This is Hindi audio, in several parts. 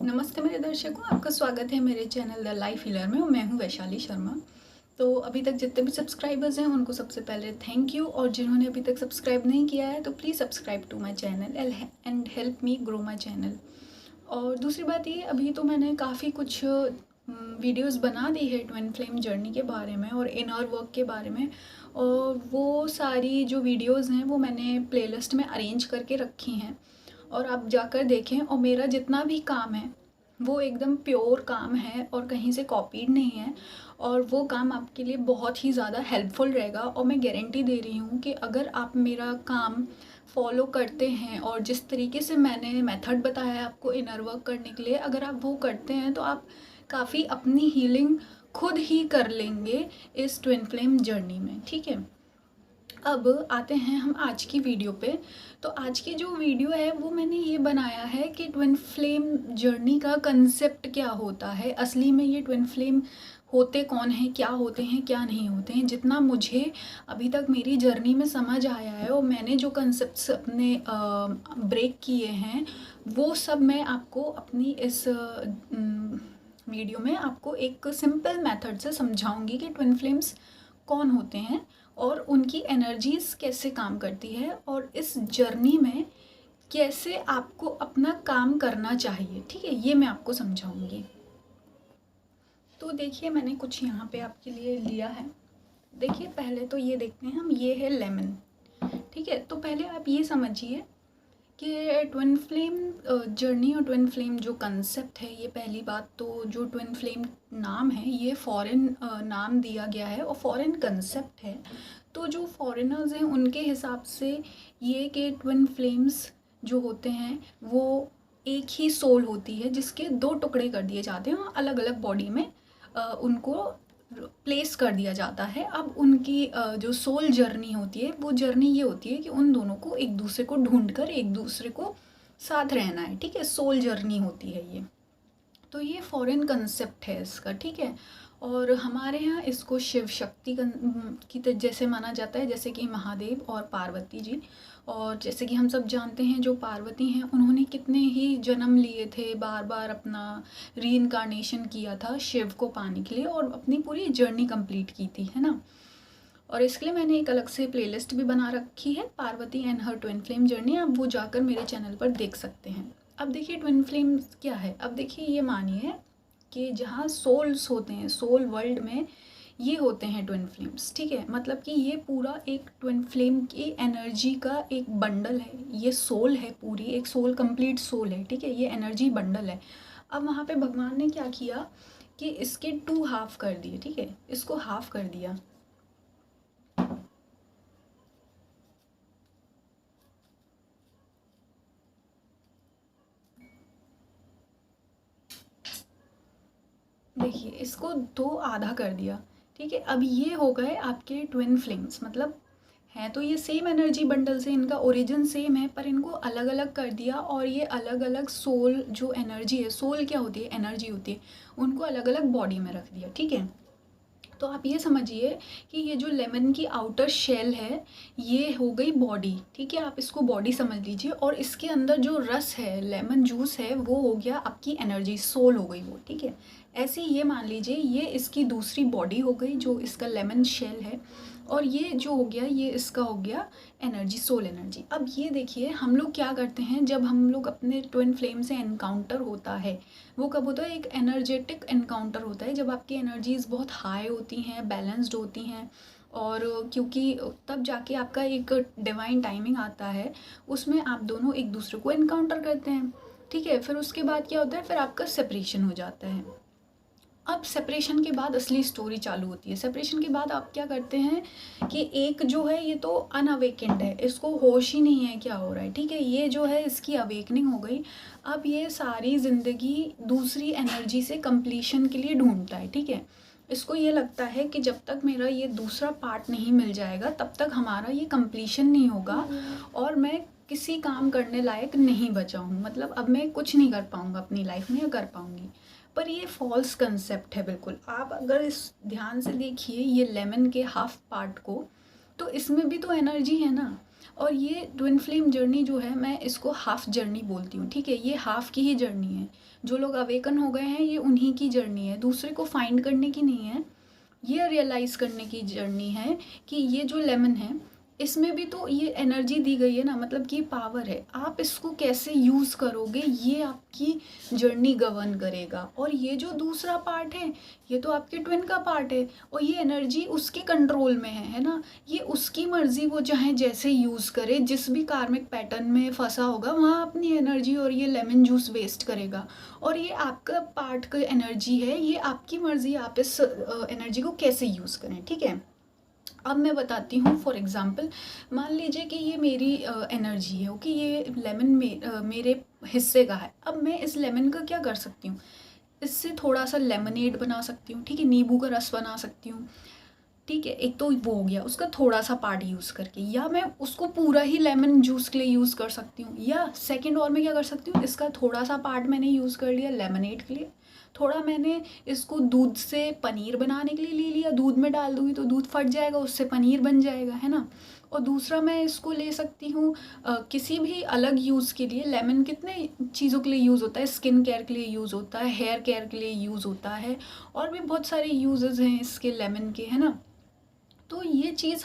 नमस्ते मेरे दर्शकों, आपका स्वागत है मेरे चैनल द लाइफ हीलर में और मैं हूं वैशाली शर्मा। तो अभी तक जितने भी सब्सक्राइबर्स हैं उनको सबसे पहले थैंक यू, और जिन्होंने अभी तक सब्सक्राइब नहीं किया है तो please subscribe to my channel and help me grow my channel. और दूसरी बात ये, अभी तो मैंने काफ़ी कुछ वीडियोस बना दी है ट्विन फ्लेम जर्नी के बारे में और इनर वर्क के बारे में, और वो सारी जो वीडियोस हैं वो मैंने प्लेलिस्ट में अरेंज करके रखी हैं और आप जाकर देखें। और मेरा जितना भी काम है वो एकदम प्योर काम है और कहीं से कॉपीड नहीं है, और वो काम आपके लिए बहुत ही ज़्यादा हेल्पफुल रहेगा। और मैं गारंटी दे रही हूँ कि अगर आप मेरा काम फॉलो करते हैं और जिस तरीके से मैंने मेथड बताया है आपको इनर वर्क करने के लिए, अगर आप वो करते हैं तो आप काफ़ी अपनी हीलिंग खुद ही कर लेंगे इस ट्विन फ्लेम जर्नी में। ठीक है, अब आते हैं हम आज की वीडियो पे। तो आज की जो वीडियो है वो मैंने ये बनाया है कि ट्विन फ्लेम जर्नी का कंसेप्ट क्या होता है, असली में ये ट्विन फ्लेम होते कौन हैं, क्या होते हैं, क्या नहीं होते हैं। जितना मुझे अभी तक मेरी जर्नी में समझ आया है और मैंने जो कंसेप्ट्स अपने ब्रेक किए हैं वो सब मैं आपको अपनी इस वीडियो में आपको एक सिंपल मेथड से समझाऊंगी कि ट्विन फ्लेम्स कौन होते हैं और उनकी एनर्जीज कैसे काम करती है और इस जर्नी में कैसे आपको अपना काम करना चाहिए। ठीक है, ये मैं आपको समझाऊंगी। तो देखिए, मैंने कुछ यहाँ पे आपके लिए लिया है। देखिए, पहले तो ये देखते हैं हम, ये है लेमन। ठीक है, तो पहले आप ये समझिए कि ट्विन फ्लेम जर्नी और ट्विन फ्लेम जो कंसेप्ट है, ये पहली बात तो जो ट्विन फ्लेम नाम है ये फॉरेन नाम दिया गया है और फॉरेन कंसेप्ट है। तो जो फॉरेनर्स हैं उनके हिसाब से ये कि ट्विन फ्लेम्स जो होते हैं वो एक ही सोल होती है जिसके दो टुकड़े कर दिए जाते हैं और अलग अलग बॉडी में उनको प्लेस कर दिया जाता है। अब उनकी जो सोल जर्नी होती है वो जर्नी ये होती है कि उन दोनों को एक दूसरे को ढूंढकर एक दूसरे को साथ रहना है। ठीक है, सोल जर्नी होती है ये। तो ये फॉरेन कंसेप्ट है इसका। ठीक है, और हमारे यहाँ इसको शिव शक्ति की जैसे माना जाता है, जैसे कि महादेव और पार्वती जी। और जैसे कि हम सब जानते हैं जो पार्वती हैं उन्होंने कितने ही जन्म लिए थे, बार बार अपना रीइंकारनेशन किया था शिव को पाने के लिए और अपनी पूरी जर्नी कंप्लीट की थी, है ना। और इसके लिए मैंने एक अलग से प्लेलिस्ट भी बना रखी है, Parvati and her twin flame journey. आप वो जाकर मेरे चैनल पर देख सकते हैं। अब देखिए ट्विन फ्लेम क्या है। अब देखिए, ये मानिए कि जहाँ सोल्स होते हैं, सोल वर्ल्ड में ये होते हैं ट्विन फ्लेम्स। ठीक है, मतलब कि ये पूरा एक ट्विन फ्लेम की एनर्जी का एक बंडल है। ये सोल है, पूरी एक सोल, कंप्लीट सोल है। ठीक है, ये एनर्जी बंडल है। अब वहाँ पे भगवान ने क्या किया कि इसके टू हाफ कर दिए। ठीक है, इसको हाफ कर दिया। देखिए, इसको दो आधा कर दिया। ठीक है, अब ये हो गए आपके ट्विन फ्लेम्स। मतलब हैं तो ये सेम एनर्जी बंडल से, इनका ओरिजिन सेम है, पर इनको अलग अलग कर दिया और ये अलग अलग सोल जो एनर्जी है, सोल क्या होती है, एनर्जी होती है, उनको अलग अलग बॉडी में रख दिया। ठीक है, तो आप ये समझिए कि ये जो लेमन की आउटर शेल है ये हो गई बॉडी। ठीक है, आप इसको बॉडी समझ लीजिए, और इसके अंदर जो रस है, लेमन जूस है, वो हो गया आपकी एनर्जी, सोल हो गई वो। ठीक है, ऐसे ही ये मान लीजिए ये इसकी दूसरी बॉडी हो गई जो इसका लेमन शेल है, और ये जो हो गया ये इसका हो गया एनर्जी, सोल एनर्जी। अब ये देखिए, हम लोग क्या करते हैं जब हम लोग अपने ट्विन फ्लेम से एनकाउंटर होता है, वो कब होता है, एक एनर्जेटिक एनकाउंटर होता है जब आपकी एनर्जीज़ बहुत हाई होती हैं, बैलेंस्ड होती हैं, और क्योंकि तब जाके आपका एक डिवाइन टाइमिंग आता है, उसमें आप दोनों एक दूसरे को एनकाउंटर करते हैं। ठीक है, फिर उसके बाद क्या होता है, फिर आपका सेपरेशन हो जाता है। अब सेपरेशन के बाद असली स्टोरी चालू होती है। सेपरेशन के बाद आप क्या करते हैं कि एक जो है ये तो अनअवेकेंड है, इसको होश ही नहीं है क्या हो रहा है। ठीक है, ये जो है इसकी अवेकनिंग हो गई। अब ये सारी ज़िंदगी दूसरी एनर्जी से कंप्लीशन के लिए ढूंढता है। ठीक है, इसको ये लगता है कि जब तक मेरा ये दूसरा पार्ट नहीं मिल जाएगा तब तक हमारा ये कंप्लीशन नहीं होगा और मैं किसी काम करने लायक नहीं बचा हूँ, मतलब अब मैं कुछ नहीं कर पाऊँगा अपनी लाइफ में, या कर पाऊँगी। पर ये फॉल्स कंसेप्ट है बिल्कुल। आप अगर इस ध्यान से देखिए ये लेमन के हाफ पार्ट को, तो इसमें भी तो एनर्जी है ना। और ये ट्विन फ्लेम जर्नी जो है, मैं इसको हाफ जर्नी बोलती हूँ, ठीक है। ये हाफ की ही जर्नी है। जो लोग अवेकन हो गए हैं ये उन्हीं की जर्नी है, दूसरे को फाइंड करने की नहीं है। ये रियलाइज़ करने की जर्नी है कि ये जो लेमन है इसमें भी तो ये एनर्जी दी गई है ना, मतलब कि पावर है। आप इसको कैसे यूज़ करोगे ये आपकी जर्नी गवर्न करेगा। और ये जो दूसरा पार्ट है ये तो आपके ट्विन का पार्ट है, और ये एनर्जी उसके कंट्रोल में है ना। ये उसकी मर्ज़ी, वो चाहे जैसे यूज़ करे, जिस भी कार्मिक पैटर्न में फंसा होगा वहाँ अपनी एनर्जी और ये लेमन जूस वेस्ट करेगा। और ये आपका पार्ट का एनर्जी है, ये आपकी मर्ज़ी आप इस एनर्जी को कैसे यूज़ करें, ठीक है। अब मैं बताती हूँ फॉर एग्ज़ाम्पल, मान लीजिए कि ये मेरी एनर्जी है, ओके। ये लेमन मेरे हिस्से का है। अब मैं इस लेमन का क्या कर सकती हूँ, इससे थोड़ा सा लेमनेड बना सकती हूँ, ठीक है। नींबू का रस बना सकती हूँ, ठीक है। एक तो वो हो गया उसका थोड़ा सा पार्ट यूज़ करके, या मैं उसको पूरा ही लेमन जूस के लिए यूज़ कर सकती हूँ। या सेकंड और मैं क्या कर सकती हूँ, इसका थोड़ा सा पार्ट मैंने यूज़ कर लिया लेमनेड के लिए, थोड़ा मैंने इसको दूध से पनीर बनाने के लिए ले लिया। दूध में डाल दूँगी तो दूध फट जाएगा, उससे पनीर बन जाएगा, है ना। और दूसरा मैं इसको ले सकती हूँ किसी भी अलग यूज़ के लिए। लेमन कितने चीज़ों के लिए यूज़ होता है, स्किन केयर के लिए यूज़ होता है, हेयर केयर के लिए यूज़ होता है, और भी बहुत सारे यूजेस हैं इसके लेमन के, है ना। तो ये चीज़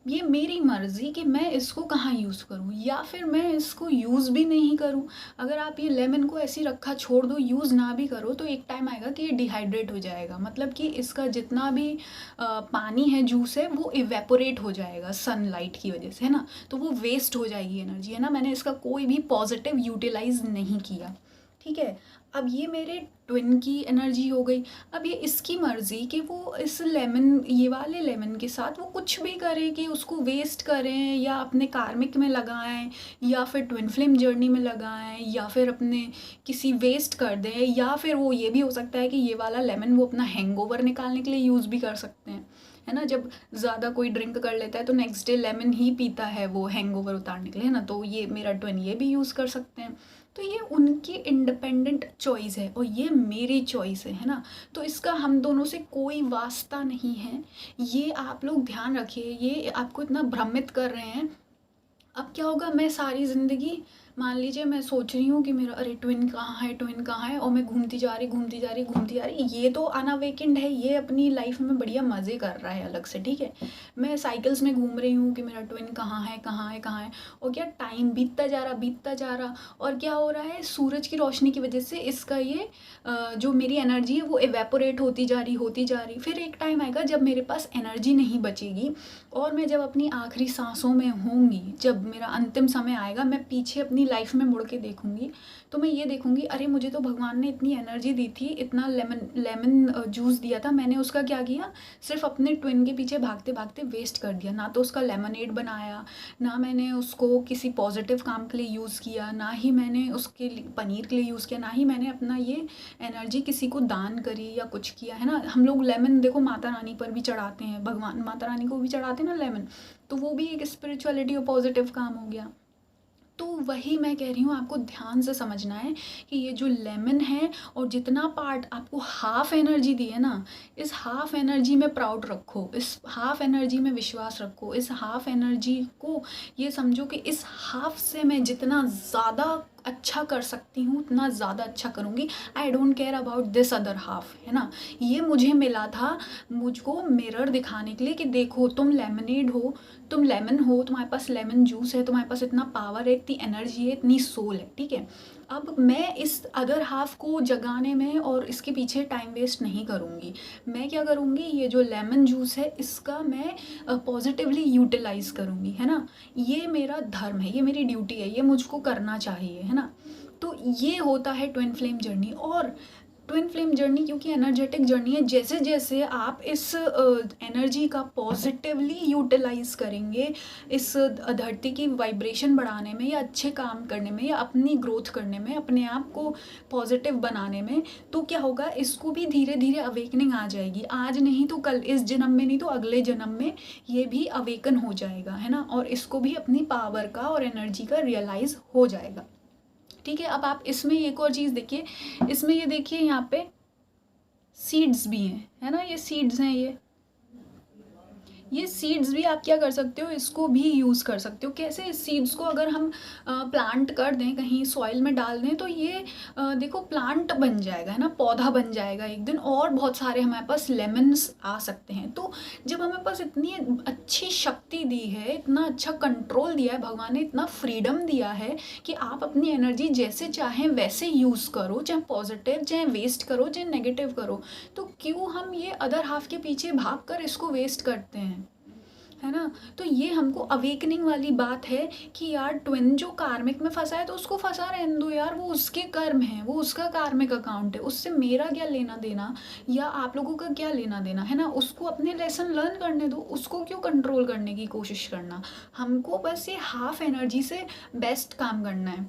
ये मेरी मर्ज़ी कि मैं इसको कहाँ यूज़ करूँ, या फिर मैं इसको यूज़ भी नहीं करूँ। अगर आप ये लेमन को ऐसे ही रखा छोड़ दो, यूज़ ना भी करो, तो एक टाइम आएगा कि ये डिहाइड्रेट हो जाएगा, मतलब कि इसका जितना भी पानी है, जूस है, वो इवेपोरेट हो जाएगा सनलाइट की वजह से, है ना। तो वो वेस्ट हो जाएगी एनर्जी, है ना। मैंने इसका कोई भी पॉजिटिव यूटिलाइज नहीं किया, ठीक है। अब ये मेरे ट्विन की एनर्जी हो गई। अब ये इसकी मर्ज़ी कि वो इस लेमन, ये वाले लेमन के साथ वो कुछ भी करे, कि उसको वेस्ट करें या अपने कार्मिक में लगाएं, या फिर ट्विन फ्लेम जर्नी में लगाएं, या फिर अपने किसी वेस्ट कर दें, या फिर वो ये भी हो सकता है कि ये वाला लेमन वो अपना हैंगओवर निकालने के लिए यूज़ भी कर सकते हैं, है ना। जब ज़्यादा कोई ड्रिंक कर लेता है तो नेक्स्ट डे लेमन ही पीता है वो हैंगओवर उतारने के लिए, है ना। तो ये मेरा ट्विन ये भी यूज़ कर सकते हैं। तो ये उनकी इंडिपेंडेंट चॉइस है और ये मेरी चॉइस है ना। तो इसका हम दोनों से कोई वास्ता नहीं है। ये आप लोग ध्यान रखिए, ये आपको इतना भ्रमित कर रहे हैं। अब क्या होगा, मैं सारी ज़िंदगी, मान लीजिए मैं सोच रही हूँ कि मेरा अरे ट्विन कहाँ है, ट्विन कहाँ है, और मैं घूमती जा रही घूमती जा रही घूमती जा रही। ये तो अनअवेकेंड है, ये अपनी लाइफ में बढ़िया मज़े कर रहा है अलग से, ठीक है। मैं साइकिल्स में घूम रही हूँ कि मेरा ट्विन कहाँ है कहाँ है कहाँ है। और क्या टाइम बीतता जा रहा बीतता जा रहा, और क्या हो रहा है, सूरज की रोशनी की वजह से इसका ये जो मेरी एनर्जी है वो एवेपोरेट होती जा रही होती जा रही। फिर एक टाइम आएगा जब मेरे पास एनर्जी नहीं बचेगी, और मैं जब अपनी आखिरी सांसों में होंगी, जब मेरा अंतिम समय आएगा, मैं पीछे अपनी लाइफ में मुड़ के देखूंगी तो मैं ये देखूंगी, अरे मुझे तो भगवान ने इतनी एनर्जी दी थी, इतना लेमन जूस दिया था, मैंने उसका क्या किया, सिर्फ अपने ट्विन के पीछे भागते भागते वेस्ट कर दिया। ना तो उसका लेमनेड बनाया, ना मैंने उसको किसी पॉजिटिव काम के लिए यूज़ किया, ना ही मैंने उसके पनीर के लिए यूज़ किया, ना ही मैंने अपना ये एनर्जी किसी को दान करी या कुछ किया, है ना। हम लोग लेमन देखो माता रानी पर भी चढ़ाते हैं, भगवान माता रानी को भी चढ़ाते हैं ना लेमन, तो वो भी एक स्पिरिचुअलिटी और पॉजिटिव काम हो गया। तो वही मैं कह रही हूँ, आपको ध्यान से समझना है कि ये जो लेमन है और जितना पार्ट आपको हाफ एनर्जी दी है ना, इस हाफ एनर्जी में प्राउड रखो, इस हाफ एनर्जी में विश्वास रखो, इस हाफ एनर्जी को ये समझो कि इस हाफ से मैं जितना ज़्यादा अच्छा कर सकती हूँ उतना ज़्यादा अच्छा करूँगी। I don't care about this other half, है ना। ये मुझे मिला था मुझको मिरर दिखाने के लिए कि देखो तुम लेमनेड हो, तुम लेमन हो, तुम्हारे पास लेमन जूस है, तुम्हारे पास इतना पावर है, इतनी एनर्जी है, इतनी सोल है, ठीक है। अब मैं इस अदर हाफ को जगाने में और इसके पीछे टाइम वेस्ट नहीं करूँगी। मैं क्या करूँगी, ये जो लेमन जूस है इसका मैं पॉजिटिवली यूटिलाइज़ करूँगी, है ना। ये मेरा धर्म है, ये मेरी ड्यूटी है, ये मुझको करना चाहिए, है ना। तो ये होता है ट्विन फ्लेम जर्नी। और ट्विन फ्लेम जर्नी क्योंकि एनर्जेटिक जर्नी है, जैसे जैसे आप इस एनर्जी का पॉजिटिवली यूटिलाइज करेंगे, इस धरती की वाइब्रेशन बढ़ाने में, या अच्छे काम करने में, या अपनी ग्रोथ करने में, अपने आप को पॉजिटिव बनाने में, तो क्या होगा, इसको भी धीरे धीरे अवेकनिंग आ जाएगी। आज नहीं तो कल, इस जन्म में नहीं तो अगले जन्म में ये भी अवेकन हो जाएगा, है ना। और इसको भी अपनी पावर का और एनर्जी का रियलाइज़ हो जाएगा, ठीक है। अब आप इसमें एक और चीज़ देखिए, इसमें ये देखिए यहाँ पे सीड्स भी हैं, है ना। ये सीड्स हैं, ये सीड्स भी आप क्या कर सकते हो, इसको भी यूज़ कर सकते हो। कैसे? इस सीड्स को अगर हम प्लांट कर दें, कहीं सॉइल में डाल दें, तो ये देखो प्लांट बन जाएगा, है ना, पौधा बन जाएगा एक दिन, और बहुत सारे हमारे पास लेमन्स आ सकते हैं। तो जब हमारे पास इतनी अच्छी शक्ति दी है, इतना अच्छा कंट्रोल दिया है भगवान ने, इतना फ्रीडम दिया है कि आप अपनी एनर्जी जैसे चाहें वैसे यूज़ करो, चाहे पॉजिटिव, चाहे वेस्ट करो, चाहे नेगेटिव करो। तो क्यों हम ये अदर हाफ के पीछे भाग कर इसको वेस्ट करते हैं, है ना? तो ये हमको अवेकनिंग वाली बात है कि यार ट्विन जो कार्मिक में फंसा है तो उसको फंसा रहने दो यार, वो उसके कर्म है, वो उसका कार्मिक अकाउंट है, उससे मेरा क्या लेना देना, या आप लोगों का क्या लेना देना, है ना? उसको अपने लेसन लर्न करने दो, उसको क्यों कंट्रोल करने की कोशिश करना। हमको बस ये हाफ एनर्जी से बेस्ट काम करना है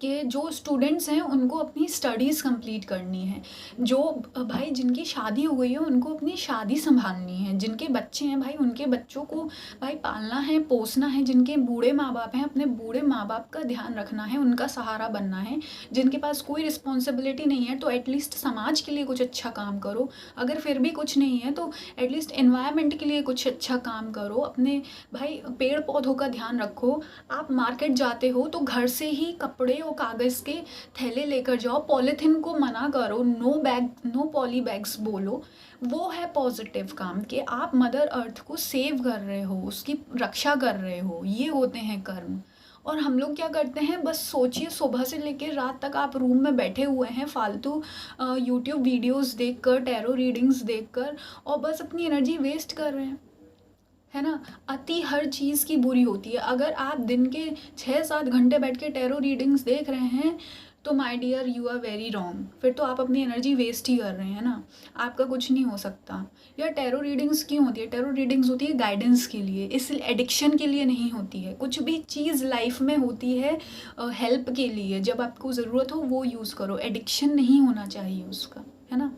कि जो स्टूडेंट्स हैं उनको अपनी स्टडीज़ कंप्लीट करनी है, जो भाई जिनकी शादी हो गई है उनको अपनी शादी संभालनी है, जिनके बच्चे हैं भाई उनके बच्चों को भाई पालना है, पोसना है, जिनके बूढ़े माँ बाप हैं अपने बूढ़े माँ बाप का ध्यान रखना है, उनका सहारा बनना है, जिनके पास कोई रिस्पॉन्सिबिलिटी नहीं है तो एटलीस्ट समाज के लिए कुछ अच्छा काम करो, अगर फिर भी कुछ नहीं है तो एटलीस्ट एनवायरनमेंट के लिए कुछ अच्छा काम करो, अपने भाई पेड़ पौधों का ध्यान रखो। आप मार्केट जाते हो तो घर से ही कपड़े और कागज़ के थैले लेकर जाओ, पॉलीथीन को मना करो, no bag, no poly bags बोलो। वो है पॉजिटिव काम कि आप मदर अर्थ को सेव कर रहे हो, उसकी रक्षा कर रहे हो, ये होते हैं कर्म। और हम लोग क्या करते हैं, बस सोचिए सुबह से लेकर रात तक आप रूम में बैठे हुए हैं फालतू यूट्यूब वीडियोस देखकर, टैरो रीडिंग्स देखकर, और बस अपनी एनर्जी वेस्ट कर रहे हैं, है ना? अति हर चीज़ की बुरी होती है। अगर आप दिन के 6-7 घंटे बैठ के टैरो रीडिंग्स देख रहे हैं तो my dear you are very wrong, फिर तो आप अपनी एनर्जी वेस्ट ही कर रहे हैं ना, आपका कुछ नहीं हो सकता। यार टैरो रीडिंग्स क्यों होती है? टैरो रीडिंग्स होती है गाइडेंस के लिए, इस एडिक्शन के लिए नहीं होती है। कुछ भी चीज़ लाइफ में होती है हेल्प के लिए, जब आपको ज़रूरत हो वो यूज़ करो, एडिक्शन नहीं होना चाहिए उसका, है ना?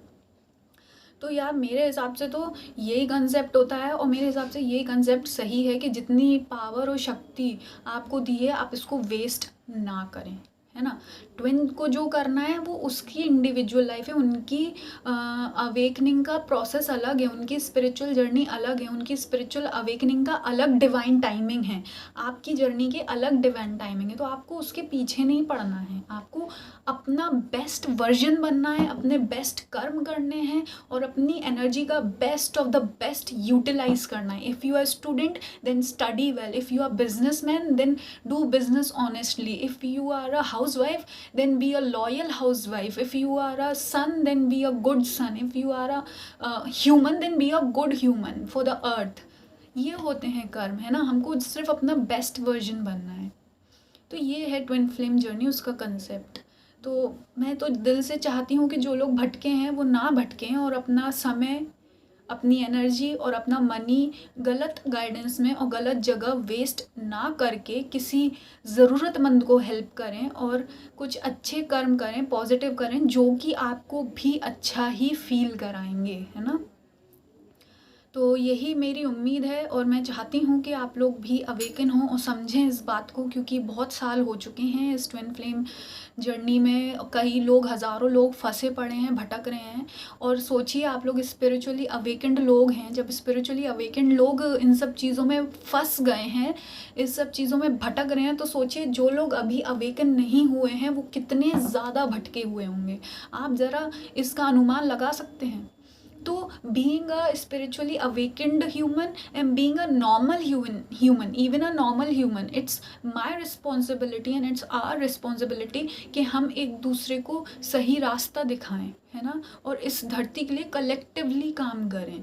तो यार मेरे हिसाब से तो यही कंसेप्ट होता है, और मेरे हिसाब से यही कंसेप्ट सही है कि जितनी पावर और शक्ति आपको दी है आप इसको वेस्ट ना करें, है ना? ट्विन को जो करना है वो उसकी इंडिविजुअल लाइफ है, उनकी अवेकनिंग का प्रोसेस अलग है, उनकी स्पिरिचुअल जर्नी अलग है, उनकी स्पिरिचुअल अवेकनिंग का अलग डिवाइन टाइमिंग है, आपकी जर्नी की अलग डिवाइन टाइमिंग है। तो आपको उसके पीछे नहीं पड़ना है, आपको अपना बेस्ट वर्जन बनना है, अपने बेस्ट कर्म करने हैं, और अपनी एनर्जी का best of the best utilise करना है। If you are student then study well, if you are businessman then do business honestly, if you are a housewife then be a loyal housewife, if you are a son then be a good son, if you are a human then be a good human for the earth। ये होते हैं कर्म, है ना? हमको सिर्फ अपना बेस्ट वर्जन बनना है। तो ये है ट्विन फ्लेम जर्नी, उसका कंसेप्ट। तो मैं तो दिल से चाहती हूँ कि जो लोग भटके हैं वो ना भटकें, और अपना समय, अपनी एनर्जी और अपना मनी गलत गाइडेंस में और गलत जगह वेस्ट ना करके किसी ज़रूरतमंद को हेल्प करें, और कुछ अच्छे कर्म करें, पॉजिटिव करें, जो कि आपको भी अच्छा ही फील कराएंगे, है ना? तो यही मेरी उम्मीद है, और मैं चाहती हूँ कि आप लोग भी अवेकन हों और समझें इस बात को, क्योंकि बहुत साल हो चुके हैं इस ट्विन फ्लेम जर्नी में, कई लोग, हज़ारों लोग फंसे पड़े हैं, भटक रहे हैं। और सोचिए आप लोग स्पिरिचुअली अवेकेंड लोग हैं, जब स्पिरिचुअली अवेकेंड लोग इन सब चीज़ों में फंस गए हैं, इस सब चीज़ों में भटक रहे हैं, तो सोचिए जो लोग अभी अवेकन नहीं हुए हैं वो कितने ज़्यादा भटके हुए होंगे। आप ज़रा इसका अनुमान लगा सकते हैं? तो being a spiritually awakened human and being a normal human, even a normal human, it's my responsibility and it's our responsibility कि हम एक दूसरे को सही रास्ता दिखाएं, है ना? और इस धरती के लिए कलेक्टिवली काम करें।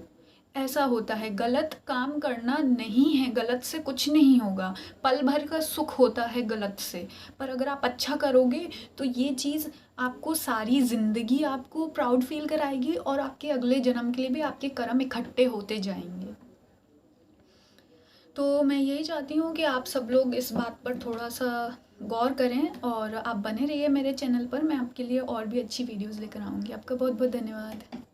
ऐसा होता है, गलत काम करना नहीं है, गलत से कुछ नहीं होगा, पल भर का सुख होता है गलत से, पर अगर आप अच्छा करोगे तो ये चीज़ आपको सारी ज़िंदगी आपको प्राउड फील कराएगी, और आपके अगले जन्म के लिए भी आपके कर्म इकट्ठे होते जाएंगे। तो मैं यही चाहती हूँ कि आप सब लोग इस बात पर थोड़ा सा गौर करें, और आप बने रहिए मेरे चैनल पर, मैं आपके लिए और भी अच्छी वीडियोज़ लेकर आऊँगी। आपका बहुत बहुत धन्यवाद।